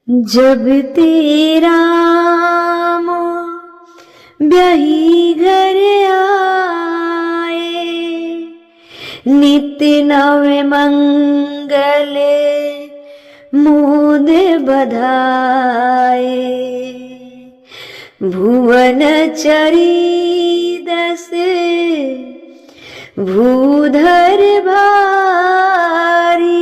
जब तेरा ब्याही घर आए, नित्य नव मंगल मोद बधाए। भुवन चरी दस भूधर भारी,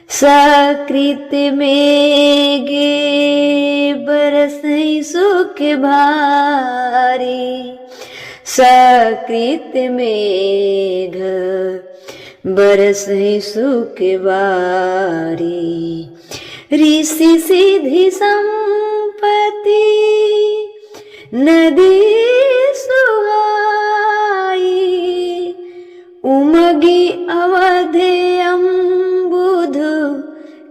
सकृत में गे बरसई सुख भारी। सकृत मेघ बरसई सुख बारी। ऋषि सिद्धि संपत्ति नदी सुहाई, उमगी अवध अम्बुधु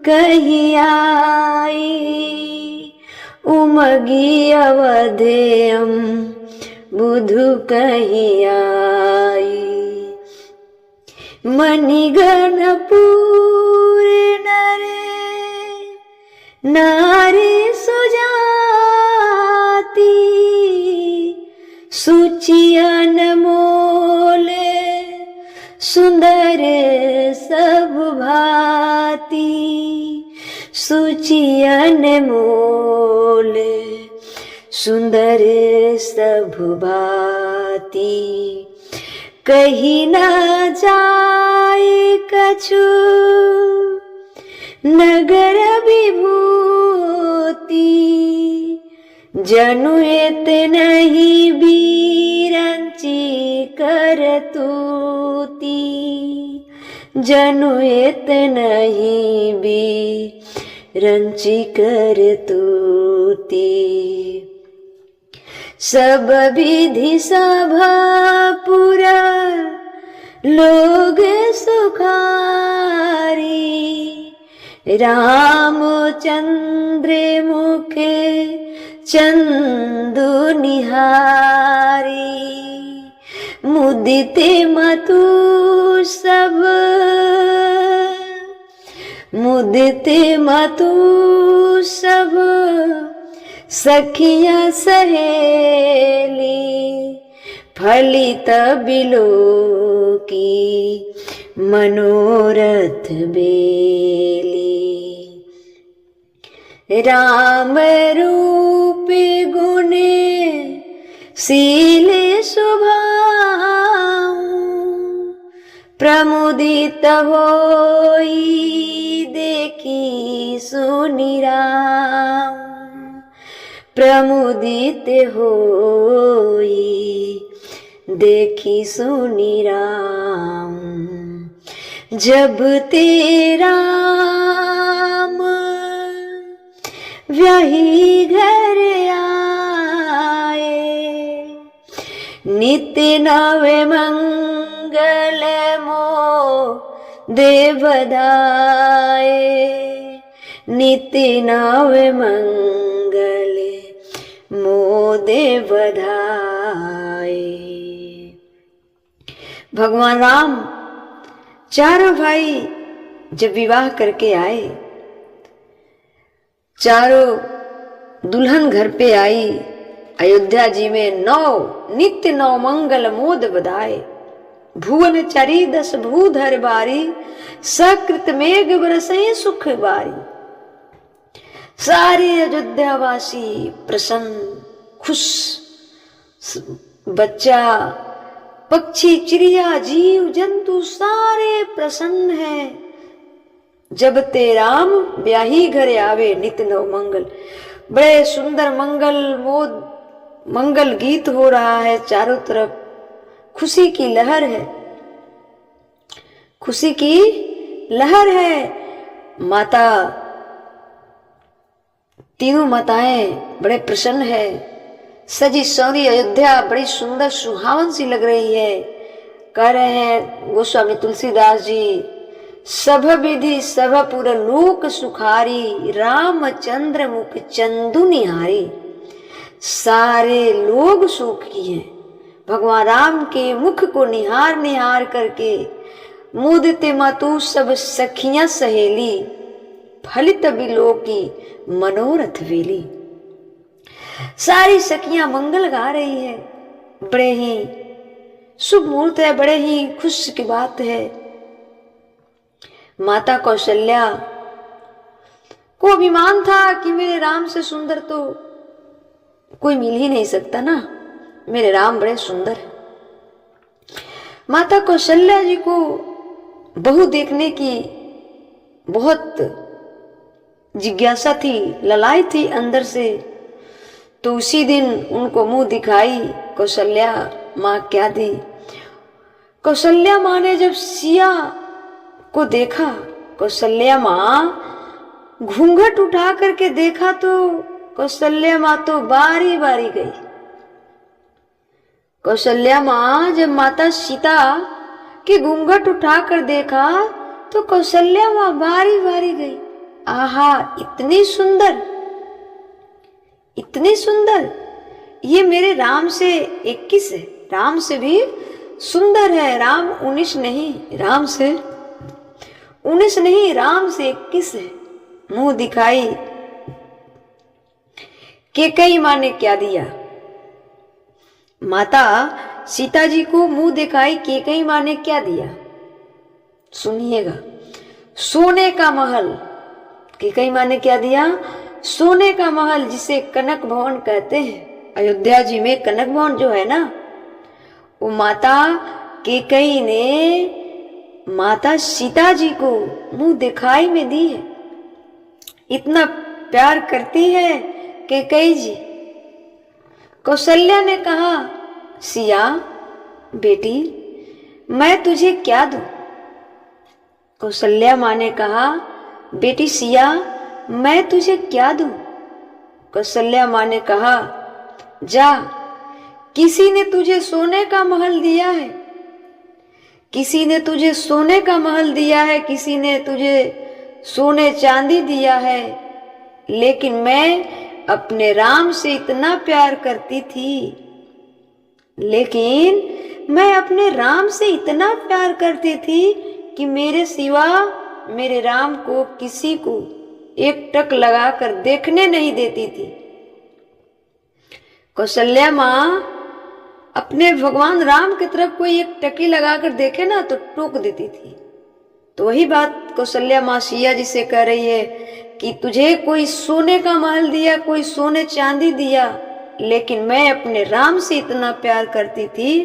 कहीं आई। उमगी अवध अम्बुधु कहीं आई। मणिगण पूरे नरे नारी सुजाति, सुचि अनमोल सुंदर सब भांति। सुचि अनमोल सुंदर सब भांति। कहीं न जाए कछु नगर विभूति, जनु एत नहीं बीरंची करतूती। जनु एत नहीं बीरंची करतूती। सब विधि सभा पुरा लोग सुखारी। रामचंद्र मुख चंदु निहारी। मुदित मतु सब मुदित मतु सब सखियां सहेली। फलित बिलो की मनोरथ बेली। राम रूप गुण शील स्वभाव, प्रमुदित होई देखी सुनि राम। प्रमुदित होई देखी सुनि राम। जब तेरा व्याही घर आए, नित्य नव मंगल मो देव बधाए। नित्य नव मंगल मोदे बधाए। भगवान राम चारों भाई जब विवाह करके आए, चारों दुल्हन घर पे आई। अयोध्या जी में नित्य नौ मंगल मोद बधाए। भुवन चरी दस भूधर बारी, सकृत मेघ बरसई सुख बारी। सारे अयोध्यावासी प्रसन्न खुश, बच्चा पक्षी चिड़िया जीव जंतु सारे प्रसन्न हैं। जब ते राम ब्याही घर आवे नित्य नव मंगल। बड़े सुंदर मंगल गीत हो रहा है। चारों तरफ खुशी की लहर है। खुशी की लहर है। माता तीनों माताएं बड़े प्रसन्न है। सजी सौरी अयोध्या बड़ी सुंदर सुहावन सी लग रही है। कह रहे हैं गोस्वामी तुलसीदास जी, सब विधि सब पुर लोक सुखारी। रामचंद्र मुख चंदु निहारी। सारे लोग सुखी हैं। भगवान राम के मुख को निहार निहार करके मुदित मतु सब सखियां सहेली। फलित बिलो की मनोरथ वेली। सारी सखियां मंगल गा रही है, बड़े ही शुभ मुहूर्त है, बड़े ही खुश की बात है। माता कौशल्या को अभिमान था कि मेरे राम से सुंदर तो कोई मिल ही नहीं सकता ना, मेरे राम बड़े सुंदर है। माता कौशल्या जी को बहू देखने की बहुत जिज्ञासा थी, ललाई थी अंदर से। तो उसी दिन उनको मुंह दिखाई कौशल्या माँ क्या दी। कौशल्या माँ ने जब सिया को देखा, कौशल्या माँ घूंघट उठा करके देखा तो कौशल्या माँ तो बारी बारी गई। कौशल्या माँ जब माता सीता के घूंघट उठाकर देखा तो कौशल्या माँ बारी बारी गई। आहा, इतनी सुंदर, इतनी सुंदर, ये मेरे राम से 21 है, राम से भी सुंदर है। राम 19 नहीं, राम से 19 नहीं, राम से 21 है। मुंह दिखाई कैकेयी माँ ने क्या दिया। माता सीता जी को मुंह दिखाई कैकेयी माँ ने क्या दिया, सुनिएगा। सोने का महल, कैकेयी माँ ने क्या दिया? सोने का महल, जिसे कनक भवन कहते हैं। अयोध्या जी में कनक भवन जो है ना, वो माता कैकेयी ने माता सीता जी को मुंह दिखाई में दी है। इतना प्यार करती है कैकेयी जी। कौशल्या ने कहा, सिया बेटी मैं तुझे क्या दूं? कौशल्या माँ ने कहा, बेटी सिया मैं तुझे क्या दूं? कौशल्या माँ ने कहा, जा, किसी ने तुझे सोने का महल दिया है, किसी ने तुझे सोने का महल दिया है, किसी ने तुझे सोने चांदी दिया है, लेकिन मैं अपने राम से इतना प्यार करती थी, लेकिन मैं अपने राम से इतना प्यार करती थी कि मेरे सिवा मेरे राम को किसी को एक टक लगाकर देखने नहीं देती थी। कौशल्या माँ अपने भगवान राम की तरफ कोई एक टकी लगाकर देखे ना तो टोक देती थी। तो वही बात कौशल्या माँ सिया जी से कह रही है कि तुझे कोई सोने का महल दिया, कोई सोने चांदी दिया, लेकिन मैं अपने राम से इतना प्यार करती थी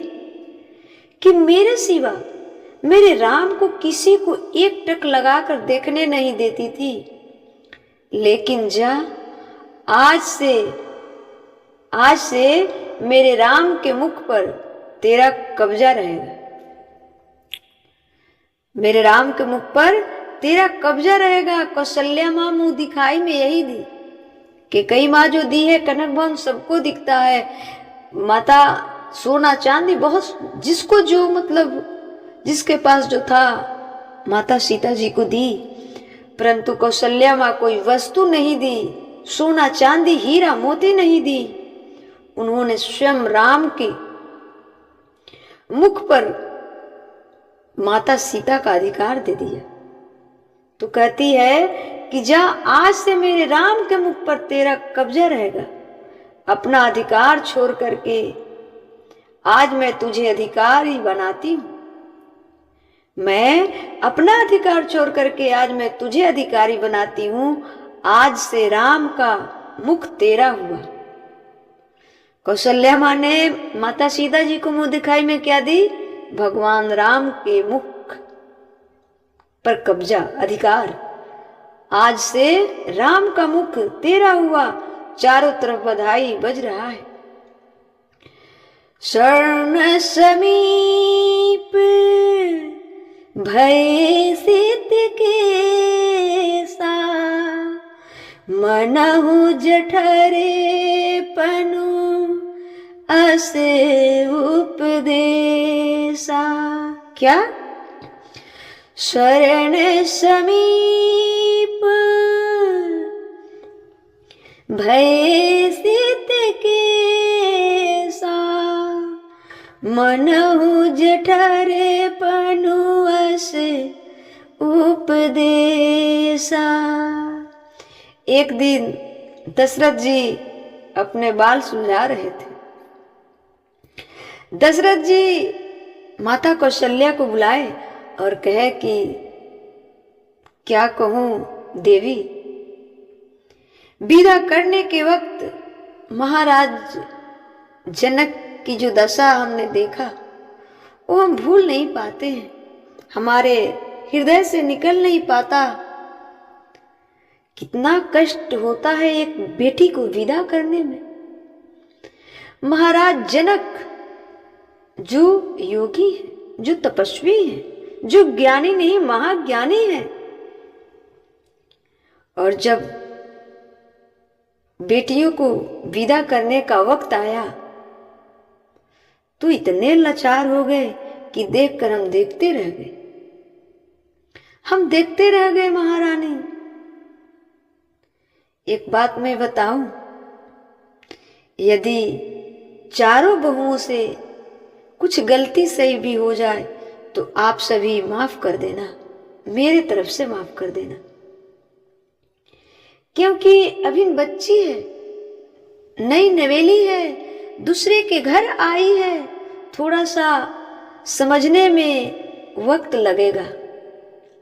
कि मेरे सिवा मेरे राम को किसी को एक टक लगाकर देखने नहीं देती थी। लेकिन जा, आज से मेरे राम के मुख पर तेरा कब्जा रहेगा, मेरे राम के मुख पर तेरा कब्जा रहेगा। कौशल्या माँ मुंह दिखाई में यही दी कि कई माँ जो दी है कनक भवन सबको दिखता है, माता सोना चांदी बहुत, जिसको जो मतलब जिसके पास जो था माता सीता जी को दी, परंतु कौशल्या माँ कोई वस्तु नहीं दी, सोना चांदी हीरा मोती नहीं दी। उन्होंने स्वयं राम के मुख पर माता सीता का अधिकार दे दिया। तो कहती है कि जा, आज से मेरे राम के मुख पर तेरा कब्जा रहेगा। अपना अधिकार छोड़ करके आज मैं तुझे अधिकारी बनाती हूं। मैं अपना अधिकार छोड़ करके आज मैं तुझे अधिकारी बनाती हूं। आज से राम का मुख तेरा हुआ। कौशल्या माँ ने माता सीता जी को मुंह दिखाई में क्या दी? भगवान राम के मुख पर कब्जा, अधिकार। आज से राम का मुख तेरा हुआ। चारों तरफ बधाई बज रहा है। शरण समीप भय सित के सा, मनहु जठरे पनु अस उपदेशा। क्या? शरण समीप भय सित के सा, मनहु जठरे पनु अस उपदेशा। एक दिन दशरथ जी अपने बाल सुलझा रहे थे। दशरथ जी माता कौशल्या को बुलाए और कहे कि क्या कहूं देवी, विदा करने के वक्त महाराज जनक की जो दशा हमने देखा वो हम भूल नहीं पाते हैं, हमारे हृदय से निकल नहीं पाता। कितना कष्ट होता है एक बेटी को विदा करने में। महाराज जनक जो योगी है, जो तपस्वी है, जो ज्ञानी नहीं महाज्ञानी है, और जब बेटियों को विदा करने का वक्त आया तो इतने लाचार हो गए कि देखकर हम देखते रह गए। हम देखते रह गए महारानी। एक बात मैं बताऊं, यदि चारों बहुओं से कुछ गलती सही भी हो जाए तो आप सभी माफ कर देना, मेरे तरफ से माफ कर देना, क्योंकि अभी बच्ची है, नई नवेली है, दूसरे के घर आई है, थोड़ा सा समझने में वक्त लगेगा।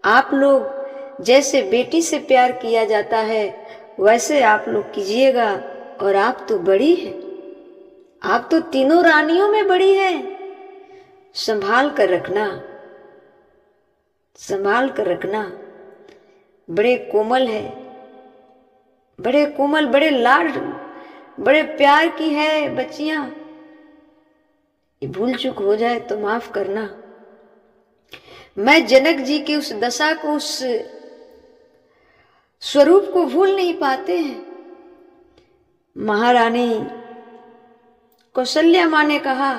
आप लोग जैसे बेटी से प्यार किया जाता है वैसे आप लोग कीजिएगा। और आप तो बड़ी है, आप तो तीनों रानियों में बड़ी है, संभाल कर रखना, संभाल कर रखना। बड़े कोमल है, बड़े कोमल, बड़े लाड, बड़े प्यार की है बच्चियां। ये भूल चूक हो जाए तो माफ करना। मैं जनक जी की उस दशा को, उस स्वरूप को भूल नहीं पाते हैं। महारानी कौशल्या माँ ने कहा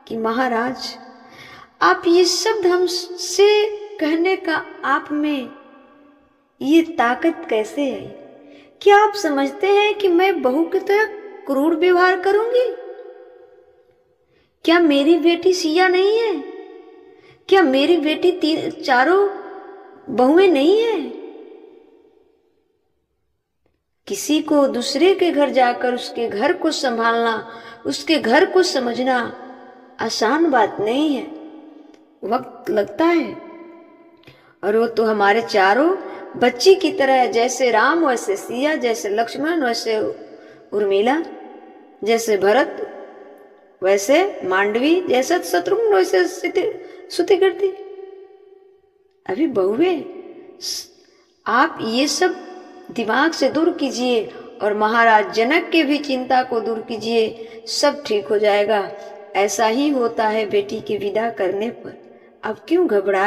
कि महाराज आप ये शब्द हमसे कहने का आप में ये ताकत कैसे आई? क्या आप समझते हैं कि मैं बहू की तरह क्रूर व्यवहार करूंगी? क्या मेरी बेटी सिया नहीं है? क्या मेरी बेटी चारों बहुएं नहीं है? किसी को दूसरे के घर जाकर उसके घर को संभालना, उसके घर को समझना आसान बात नहीं है, वक्त लगता है। और वो तो हमारे चारों बच्ची की तरह, जैसे राम वैसे सिया, जैसे लक्ष्मण वैसे उर्मिला, जैसे भरत वैसे मांडवी, जैसे शत्रुघ्न वैसे सुतिकृति। अभी बहुए, आप ये सब दिमाग से दूर कीजिए और महाराज जनक के भी चिंता को दूर कीजिए, सब ठीक हो जाएगा। ऐसा ही होता है बेटी की विदा करने पर। अब क्यों घबराए?